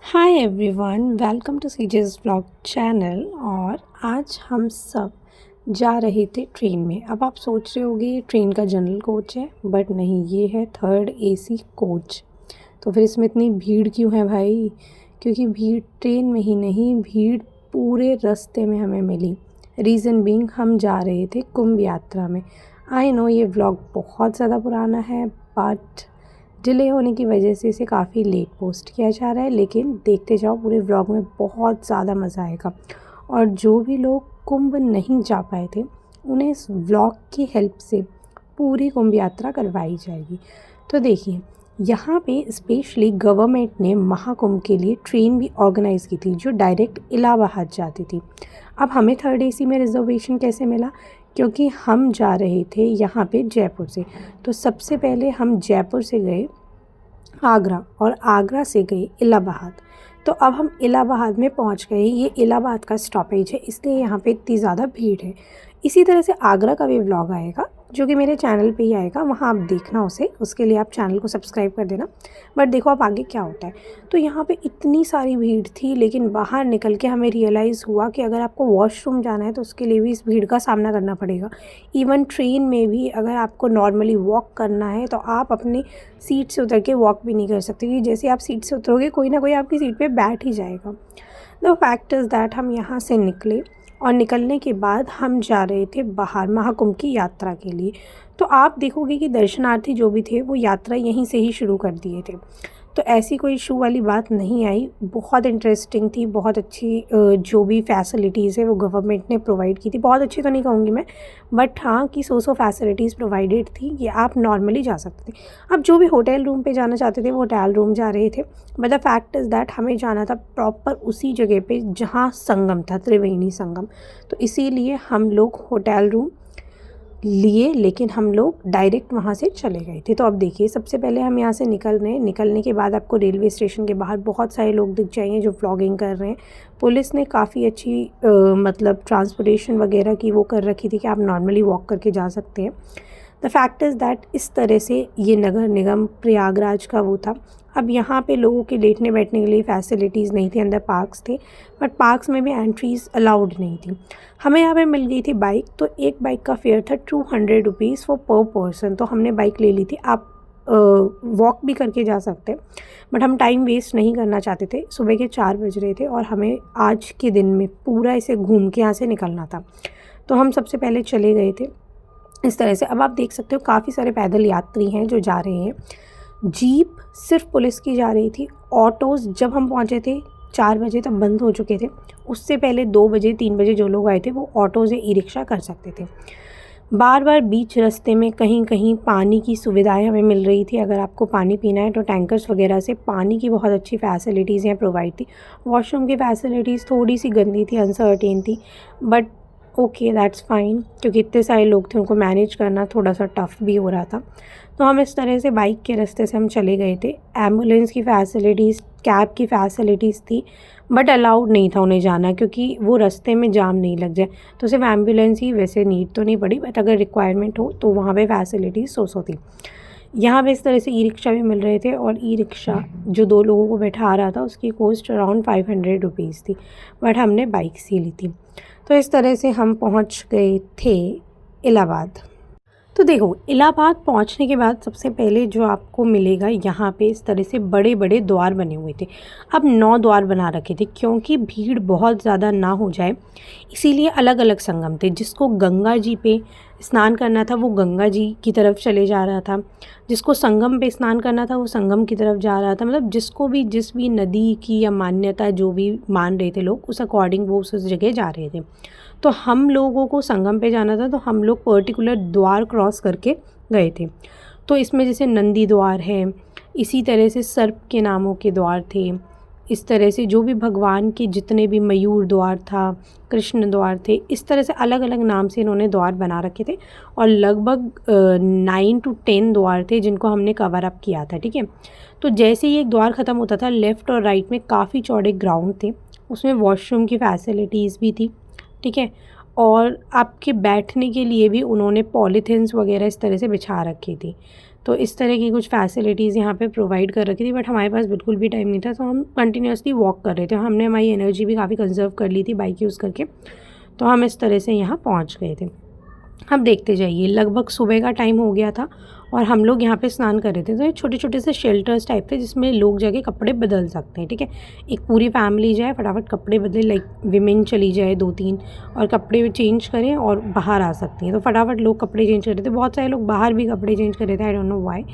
Hi everyone, welcome to CJ's vlog channel. और आज हम सब जा रहे थे ट्रेन में। अब आप सोच रहे होगे ये ट्रेन का जनरल कोच है, बट नहीं, ये है थर्ड एसी कोच। तो फिर इसमें इतनी भीड़ क्यों है भाई? क्योंकि भीड़ ट्रेन में ही नहीं, भीड़ पूरे रास्ते में हमें मिली। रीज़न बीइंग हम जा रहे थे कुंभ यात्रा में। आई नो ये व्लॉग बहुत ज़्यादा पुराना है, बट डिले होने की वजह से इसे काफ़ी लेट पोस्ट किया जा रहा है, लेकिन देखते जाओ, पूरे व्लॉग में बहुत ज़्यादा मज़ा आएगा। और जो भी लोग कुंभ नहीं जा पाए थे, उन्हें इस व्लॉग की हेल्प से पूरी कुंभ यात्रा करवाई जाएगी। तो देखिए, यहाँ पे स्पेशली गवर्नमेंट ने महाकुंभ के लिए ट्रेन भी ऑर्गेनाइज़ की थी जो डायरेक्ट इलाहाबाद जाती थी। अब हमें थर्ड एसी में रिजर्वेशन कैसे मिला? क्योंकि हम जा रहे थे यहाँ पे जयपुर से। तो सबसे पहले हम जयपुर से गए आगरा और आगरा से गए इलाहाबाद। तो अब हम इलाहाबाद में पहुँच गए। ये इलाहाबाद का स्टॉपेज है, इसलिए यहाँ पे इतनी ज़्यादा भीड़ है। इसी तरह से आगरा का भी व्लॉग आएगा जो कि मेरे चैनल पे ही आएगा, वहाँ आप देखना उसे। उसके लिए आप चैनल को सब्सक्राइब कर देना। बट देखो अब आगे क्या होता है। तो यहाँ पे इतनी सारी भीड़ थी, लेकिन बाहर निकल के हमें रियलाइज़ हुआ कि अगर आपको वॉशरूम जाना है तो उसके लिए भी इस भीड़ का सामना करना पड़ेगा। इवन ट्रेन में भी अगर आपको नॉर्मली वॉक करना है तो आप अपनी सीट से उतर के वॉक भी नहीं कर सकते, क्योंकि जैसे आप सीट से उतरोगे कोई ना कोई आपकी सीट पे बैठ ही जाएगा। द फैक्ट इज़ दैट हम यहाँ से निकले और निकलने के बाद हम जा रहे थे बाहर महाकुंभ की यात्रा के लिए। तो आप देखोगे कि दर्शनार्थी जो भी थे वो यात्रा यहीं से ही शुरू कर दिए थे। तो ऐसी कोई इशू वाली बात नहीं आई। बहुत इंटरेस्टिंग थी, बहुत अच्छी जो भी फैसिलिटीज़ है वो गवर्नमेंट ने प्रोवाइड की थी। बहुत अच्छी तो नहीं कहूँगी मैं, बट हाँ कि सो फैसिलिटीज़ प्रोवाइडेड थी कि आप नॉर्मली जा सकते थे। अब जो भी होटल रूम पे जाना चाहते थे वो होटल रूम जा रहे थे, but the fact is that हमें जाना था प्रॉपर उसी जगह पे जहाँ संगम था, त्रिवेणी संगम। तो इसीलिए हम लोग होटल रूम लिए, लेकिन हम लोग डायरेक्ट वहाँ से चले गए थे। तो अब देखिए, सबसे पहले हम यहाँ से निकल रहे हैं। निकलने के बाद आपको रेलवे स्टेशन के बाहर बहुत सारे लोग दिख जाएंगे जो व्लॉगिंग कर रहे हैं। पुलिस ने काफ़ी अच्छी मतलब ट्रांसपोर्टेशन वगैरह की वो कर रखी थी कि आप नॉर्मली वॉक करके जा सकते हैं। द फैक्ट इज़ दैट इस तरह से ये नगर निगम प्रयागराज का वो था। अब यहाँ पे लोगों के लेटने बैठने के लिए फैसिलिटीज़ नहीं थी, अंदर पार्क्स थे, बट पार्क्स में भी एंट्रीज़ अलाउड नहीं थी। हमें यहाँ पे मिल गई थी बाइक। तो एक बाइक का फेयर था 200 रुपीज़ फॉर पर पर्सन। तो हमने बाइक ले ली थी। आप वॉक भी करके जा सकते हैं, बट हम टाइम वेस्ट नहीं करना चाहते थे। सुबह के 4 बज रहे थे और हमें आज के दिन में पूरा इसे घूम के यहाँ से निकलना था। तो हम सबसे पहले चले गए थे इस तरह से। अब आप देख सकते हो काफ़ी सारे पैदल यात्री हैं जो जा रहे हैं। जीप सिर्फ पुलिस की जा रही थी। ऑटोज़ जब हम पहुँचे थे 4 बजे तक बंद हो चुके थे। उससे पहले 2 बजे 3 बजे जो लोग आए थे वो ऑटोज़ या ई रिक्शा कर सकते थे। बार बार बीच रास्ते में कहीं कहीं पानी की सुविधाएं हमें मिल रही थी। अगर आपको पानी पीना है तो टैंकर्स वगैरह से पानी की बहुत अच्छी फैसिलिटीज़ यहाँ प्रोवाइड थी। वॉशरूम की फैसिलिटीज़ थोड़ी सी गंदी थी, अनसर्टेन थी, बट ओके दैट्स फाइन, क्योंकि इतने सारे लोग थे, उनको मैनेज करना थोड़ा सा टफ़ भी हो रहा था। तो हम इस तरह से बाइक के रास्ते से हम चले गए थे। एम्बुलेंस की फ़ैसिलिटीज़, कैब की फ़ैसिलिटीज़ थी, बट अलाउड नहीं था उन्हें जाना, क्योंकि वो रास्ते में जाम नहीं लग जाए। तो सिर्फ एम्बुलेंस ही वैसे नीड तो नहीं पड़ी, बट अगर रिक्वायरमेंट हो तो वहाँ पे फैसिलिटीज़ सो थी। यहाँ पे इस तरह से ई रिक्शा भी मिल रहे थे, और ई रिक्शा जो 2 लोगों को बैठा रहा था उसकी कॉस्ट अराउंड 500 रुपीज़ थी, बट हमने बाइक से ली थी। तो इस तरह से हम पहुँच गए थे इलाहाबाद। तो देखो, इलाहाबाद पहुंचने के बाद सबसे पहले जो आपको मिलेगा, यहाँ पे इस तरह से बड़े बड़े द्वार बने हुए थे। अब 9 द्वार बना रखे थे क्योंकि भीड़ बहुत ज़्यादा ना हो जाए, इसीलिए अलग अलग संगम थे। जिसको गंगा जी पे स्नान करना था वो गंगा जी की तरफ चले जा रहा था, जिसको संगम पे स्नान करना था वो संगम की तरफ जा रहा था। मतलब जिसको भी जिस भी नदी की या मान्यता जो भी मान रहे थे लोग, उस अकॉर्डिंग वो उस जगह जा रहे थे। तो हम लोगों को संगम पे जाना था, तो हम लोग पर्टिकुलर द्वार क्रॉस करके गए थे। तो इसमें जैसे नंदी द्वार है, इसी तरह से सर्प के नामों के द्वार थे, इस तरह से जो भी भगवान के जितने भी मयूर द्वार था, कृष्ण द्वार थे, इस तरह से अलग अलग नाम से इन्होंने द्वार बना रखे थे। और लगभग 9 to 10 द्वार थे जिनको हमने कवर अप किया था, ठीक है। तो जैसे ही एक द्वार ख़त्म होता था, लेफ़्ट और राइट में काफ़ी चौड़े ग्राउंड थे, उसमें वॉशरूम की फैसिलिटीज़ भी थी, ठीक है। और आपके बैठने के लिए भी उन्होंने पॉलीथिन्स वगैरह इस तरह से बिछा रखी थी। तो इस तरह की कुछ फैसिलिटीज़ यहाँ पे प्रोवाइड कर रखी थी, बट हमारे पास बिल्कुल भी टाइम नहीं था, तो हम कंटिन्यूसली वॉक कर रहे थे। हमने हमारी एनर्जी भी काफ़ी कंजर्व कर ली थी बाइक यूज़ करके, तो हम इस तरह से यहाँ पहुँच गए थे। अब देखते जाइए, लगभग सुबह का टाइम हो गया था और हम लोग यहाँ पे स्नान कर रहे थे। तो ये छोटे छोटे से शेल्टर्स टाइप थे जिसमें लोग जाके कपड़े बदल सकते हैं, ठीक है। एक पूरी फैमिली जाए, फटाफट कपड़े बदले, लाइक विमेन चली जाए 2-3 और कपड़े चेंज करें और बाहर आ सकती हैं। तो फटाफट लोग कपड़े चेंज कर रहे थे, बहुत सारे लोग बाहर भी कपड़े चेंज कर रहे थे, I don't know why,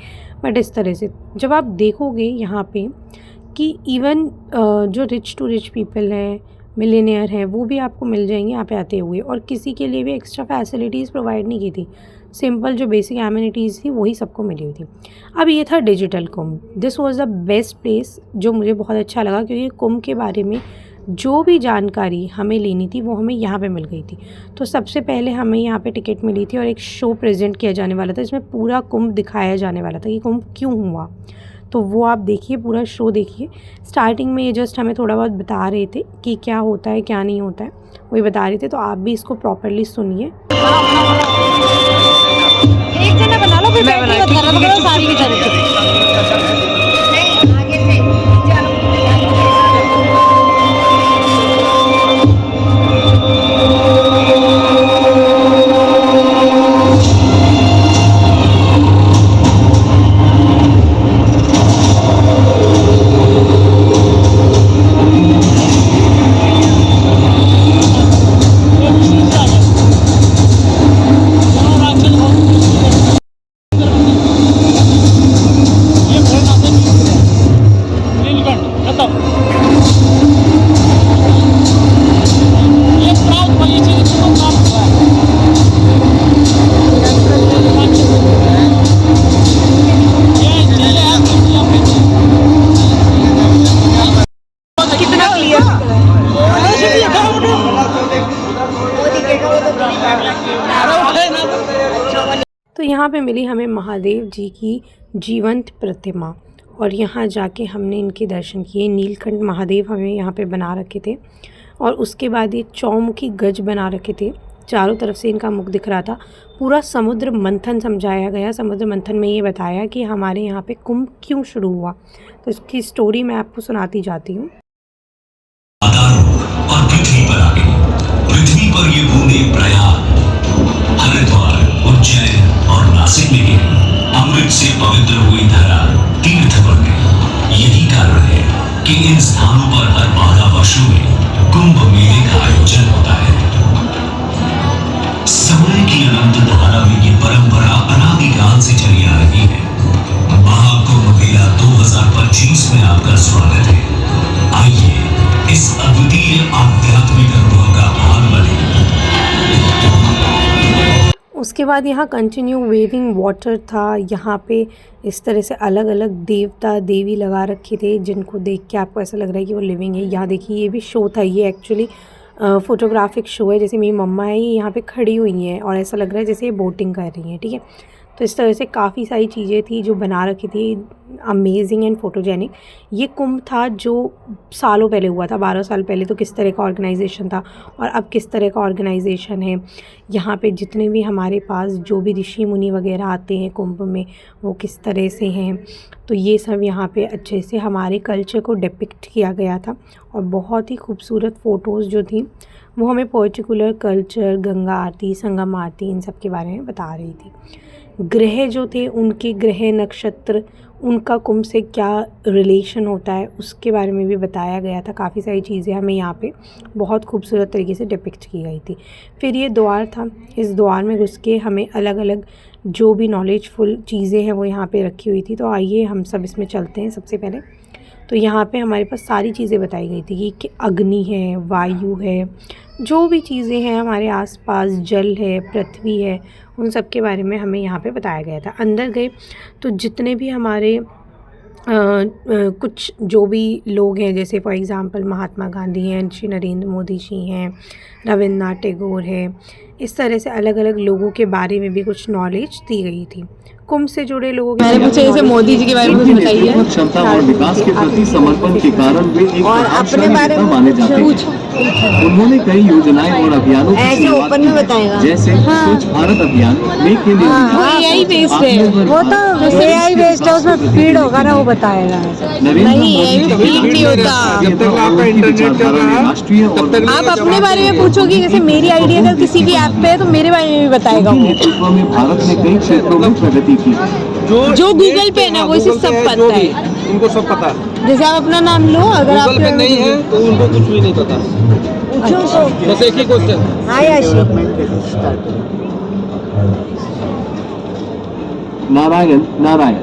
but इस तरह से जब आप देखोगे यहाँ पे कि इवन जो रिच टू रिच पीपल हैं, मिलियनेयर है, वो भी आपको मिल जाएंगे यहाँ पे आते हुए, और किसी के लिए भी एक्स्ट्रा फैसिलिटीज़ प्रोवाइड नहीं की थी। सिंपल जो बेसिक एमिनिटीज़ थी वही सबको मिली हुई थी। अब ये था digital Kumbh. This was the best place, जो मुझे बहुत अच्छा लगा, क्योंकि कुंभ के बारे में जो भी जानकारी हमें लेनी थी वो हमें यहाँ पे मिल गई थी। तो सबसे पहले हमें यहाँ पे टिकट मिली थी और एक शो प्रेजेंट किया जाने वाला था जिसमें पूरा कुंभ दिखाया जाने वाला था कि कुंभ क्यों हुआ। तो वो आप देखिए, पूरा शो देखिए। स्टार्टिंग में ये जस्ट हमें थोड़ा बहुत बता रहे थे कि क्या होता है क्या नहीं होता है, वही बता रहे थे, तो आप भी इसको प्रॉपरली सुनिए। एक जना बना लो, फिर बैठने का धर्म करो सारी की तरफ। तो यहाँ पे मिली हमें महादेव जी की जीवंत प्रतिमा, और यहाँ जाके हमने इनके दर्शन किए। नीलकंठ महादेव हमें यहाँ पे बना रखे थे, और उसके बाद ये चौमुखी गज बना रखे थे, चारों तरफ से इनका मुख दिख रहा था। पूरा समुद्र मंथन समझाया गया। समुद्र मंथन में ये बताया कि हमारे यहाँ पे कुंभ क्यों शुरू हुआ। तो इसकी स्टोरी मैं आपको सुनाती जाती हूँ। और पृथ्वी पर आ गई। पृथ्वी पर ये बूंदे प्रयाग, हरिद्वार, उज्जैन और नासिक में गिरी। अमृत से पवित्र हुई धरा तीर्थ बन गई। यही कारण है कि इन स्थानों पर हर 12 वर्षों में कुंभ मेले का आयोजन होता है। समय की अनंत धारा में ये परंपरा अनादिकाल से चली आ रही है। महाकुंभ मेला 2025 में आपका स्वागत है। आइए इस अद्वितीय आध्यात्मिक अनुभव का भाग बने। उसके बाद यहाँ कंटिन्यू वेविंग वाटर था। यहाँ पे इस तरह से अलग अलग देवता देवी लगा रखे थे, जिनको देख के आपको ऐसा लग रहा है कि वो लिविंग है। यहाँ देखिए, ये भी शो था। ये एक्चुअली फोटोग्राफिक शो है। जैसे मेरी मम्मा है, ये यहाँ पे खड़ी हुई हैं और ऐसा लग रहा है जैसे ये बोटिंग कर रही हैं, ठीक है। तो इस तरह से काफ़ी सारी चीज़ें थी जो बना रखी थी, अमेजिंग एंड फोटोजेनिक। ये कुंभ था जो सालों पहले हुआ था, 12 साल पहले। तो किस तरह का ऑर्गेनाइजेशन था और अब किस तरह का ऑर्गेनाइजेशन है। यहाँ पे जितने भी हमारे पास जो भी ऋषि मुनि वगैरह आते हैं कुंभ में, वो किस तरह से हैं। तो ये सब यहाँ पे अच्छे से हमारे कल्चर को डिपिक्ट किया गया था, और बहुत ही खूबसूरत फ़ोटोज़ जो थी वो हमें पर्टिकुलर कल्चर, गंगा आरती, संगम आरती, इन सब के बारे में बता रही थी। ग्रह जो थे, उनके ग्रह नक्षत्र, उनका कुंभ से क्या रिलेशन होता है, उसके बारे में भी बताया गया था। काफ़ी सारी चीज़ें हमें यहाँ पे बहुत खूबसूरत तरीके से डिपिक्ट की गई थी। फिर ये द्वार था। इस द्वार में घुस के हमें अलग अलग जो भी नॉलेजफुल चीज़ें हैं वो यहाँ पे रखी हुई थी। तो आइए हम सब इसमें चलते हैं। सबसे पहले तो यहाँ पे हमारे पास सारी चीज़ें बताई गई थी कि अग्नि है, वायु है, जो भी चीज़ें हैं हमारे आसपास, जल है, पृथ्वी है, उन सब के बारे में हमें यहाँ पे बताया गया था। अंदर गए तो जितने भी हमारे कुछ जो भी लोग हैं, जैसे फॉर एग्ज़ाम्पल महात्मा गांधी हैं, श्री नरेंद्र मोदी जी हैं, रविंद्रनाथ टैगोर है, इस तरह से अलग अलग लोगों के बारे में भी कुछ नॉलेज दी गई थी। कुंभ से जुड़े लोगों के मैंने पूछा जैसे मोदी जी के बारे में कुछ बताइए नेतृत्व क्षमता और विकास के प्रति समर्पण के कारण वे एक और अपने बारे में माने जाते पूछो। हैं। उन्होंने कई योजनाएं और अभियानों की ऐसे शुरुआत ओपन की में बताएगा। जैसे स्वच्छ भारत अभियान, मेक इन वो इंडिया, AI बेस्ड है, वो तो AI बेस्ड है, उसमें फीड होगा ना, वो बताएगा। नहीं AI में फीड नहीं होता। जब तक आपका इंटरनेट चल रहा है राष्ट्रीय और आप अपने बारे में पूछोगे, जैसे मेरी आईडी अगर किसी भी ऐप पे है तो मेरे बारे में भी बताएगा वो। नेतृत्व में भारत ने कई क्षेत्रों में प्रगति की। जो गूगल पे है ना वो इसे सब पता है, उनको सब पता है। जैसे आप अपना नाम लो, अगर आप गूगल पे नहीं है तो उनको कुछ भी नहीं पता। बस एक ही क्वेश्चन। नारायण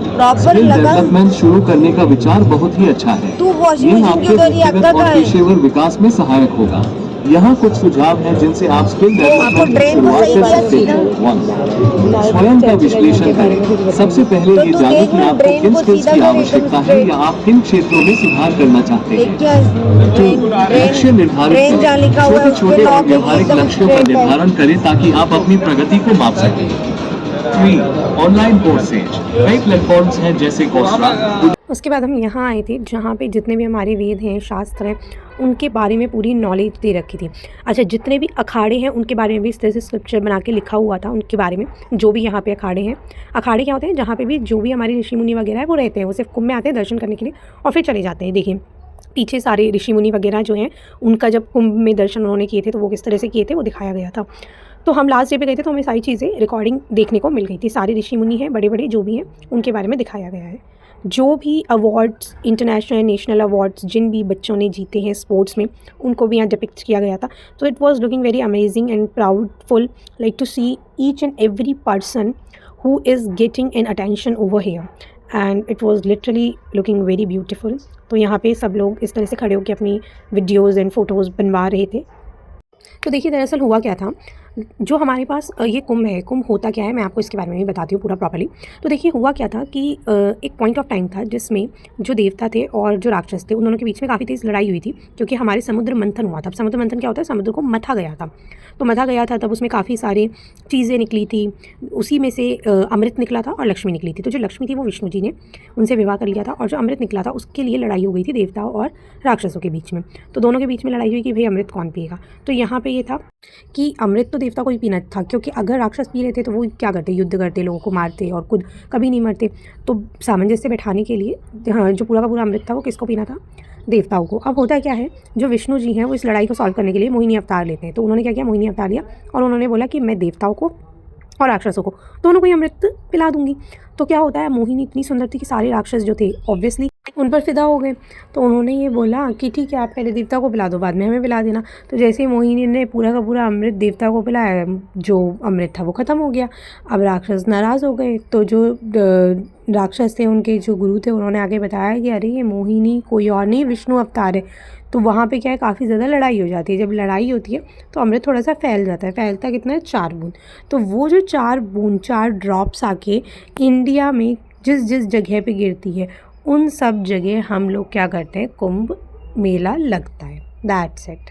प्रॉपर स्किल लगा। डेवलपमेंट शुरू करने का विचार बहुत ही अच्छा है। तू वॉशिंग ये मशीन आपके क्यों कर रही है? व्यक्तिगत अक्का और का है। पेशेवर विकास में सहायक होगा। यहाँ कुछ सुझाव हैं जिनसे आप स्किल डेवलपमेंट की ट्रेन को शुरुआत सही कर किया सकते सीधा। हैं। स्वयं का विश्लेषण करें। सबसे पहले तो ये तू जाने देख कि ना, आपको ट्रेन किन को स्किल्स सीधा की कर, आवश्यकता एकदम है straight। या आप किन क्षेत्रों में सुधार करना चाहते देख हैं। क्या लक्ष्य निर्धारित ट्रेन जहाँ करें। लिखा हुआ है छोटे उसके छोटे और नॉर्थ व्यवहारिक एकदम लक्ष्यों का straight है। निर्धारण करें ताकि आप अपनी प्रगति को माप सकें। 3. Online courses. कई प्लेटफॉर्म्स हैं जैसे कोर्सरा। उसके बाद हम यहाँ आए थे जहाँ पे जितने भी हमारे वेद हैं, शास्त्र हैं, उनके बारे में पूरी नॉलेज दे रखी थी। अच्छा, जितने भी अखाड़े हैं उनके बारे में भी इस तरह से स्क्रिप्चर बना के लिखा हुआ था उनके बारे में। जो भी यहाँ पे अखाड़े हैं, अखाड़े क्या होते हैं? जहाँ पे भी जो भी हमारे ऋषि मुनि वगैरह है वो रहते हैं, वो सिर्फ कुंभ में आते हैं दर्शन करने के लिए और फिर चले जाते हैं। देखिए पीछे सारे ऋषि मुनि वगैरह जो हैं, उनका जब कुंभ में दर्शन उन्होंने किए थे तो वो किस तरह से किए थे वो दिखाया गया था। तो हम लास्ट डे पे गए थे तो हमें सारी चीज़ें रिकॉर्डिंग देखने को मिल गई थी। सारे ऋषि मुनि हैं, बड़े बड़े जो भी हैं, उनके बारे में दिखाया गया है। जो भी अवार्ड्स, इंटरनेशनल नेशनल अवार्ड्स जिन भी बच्चों ने जीते हैं स्पोर्ट्स में, उनको भी यहाँ डिपिक्ट किया गया था। तो it was looking very amazing and proudful, like to see each and every person who is getting an attention over here, and it was literally looking very beautiful। तो यहाँ पे सब लोग इस तरह से खड़े होकर अपनी वीडियोज़ एंड फ़ोटोज़ बनवा रहे थे। तो देखिए दरअसल हुआ क्या था, जो हमारे पास ये कुंभ है, कुंभ होता क्या है मैं आपको इसके बारे में भी बताती हूँ पूरा प्रॉपर्ली। तो देखिए हुआ क्या था कि एक पॉइंट ऑफ टाइम था जिसमें जो देवता थे और जो राक्षस थे उन दोनों के बीच में काफ़ी तेज़ लड़ाई हुई थी, क्योंकि हमारे समुद्र मंथन हुआ था। अब समुद्र मंथन क्या होता है? समुद्र को मथा गया था। तो मथा गया था तब उसमें काफ़ी सारी चीज़ें निकली थी, उसी में से अमृत निकला था और लक्ष्मी निकली थी। तो जो लक्ष्मी थी वो विष्णु जी ने उनसे विवाह कर लिया था, और जो अमृत निकला था उसके लिए लड़ाई हो गई थी देवताओं और राक्षसों के बीच में। तो दोनों के बीच में लड़ाई हुई कि भाई अमृत कौन पिएगा। तो यहाँ पे ये था कि अमृत तो देवता को ही पीना था, क्योंकि अगर राक्षस पी लेते तो वो क्या करते? युद्ध करते, लोगों को मारते और खुद कभी नहीं मरते। तो सामंजस्य बैठाने के लिए हाँ, जो पूरा का पूरा अमृत था वो किसको पीना था? देवताओं को। अब होता क्या है, जो विष्णु जी हैं वो इस लड़ाई को सॉल्व करने के लिए मोहिनी अवतार लेते हैं। तो उन्होंने क्या किया? मोहिनी अवतार लिया और उन्होंने बोला कि मैं देवताओं को और राक्षसों को दोनों को ही अमृत पिला दूंगी। तो क्या होता है, मोहिनी इतनी सुंदर थी कि सारे राक्षस जो थे ऑब्वियसली उन पर फिदा हो गए। तो उन्होंने ये बोला कि ठीक है आप पहले देवता को पिला दो, बाद में हमें पिला देना। तो जैसे ही मोहिनी ने पूरा का पूरा अमृत देवता को पिलाया, जो अमृत था वो ख़त्म हो गया। अब राक्षस नाराज़ हो गए, तो जो राक्षस थे उनके जो गुरु थे उन्होंने आगे बताया कि अरे ये मोहिनी कोई और नहीं विष्णु अवतार है। तो वहाँ पे क्या है, काफ़ी ज़्यादा लड़ाई हो जाती है। जब लड़ाई होती है तो अमृत थोड़ा सा फैल जाता है। फैलता कितना है? 4 बूंद। तो वो जो 4 बूंद, 4 ड्रॉप्स आके इंडिया में जिस जिस जगह पे गिरती है उन सब जगह हम लोग क्या करते हैं, कुंभ मेला लगता है। That's it.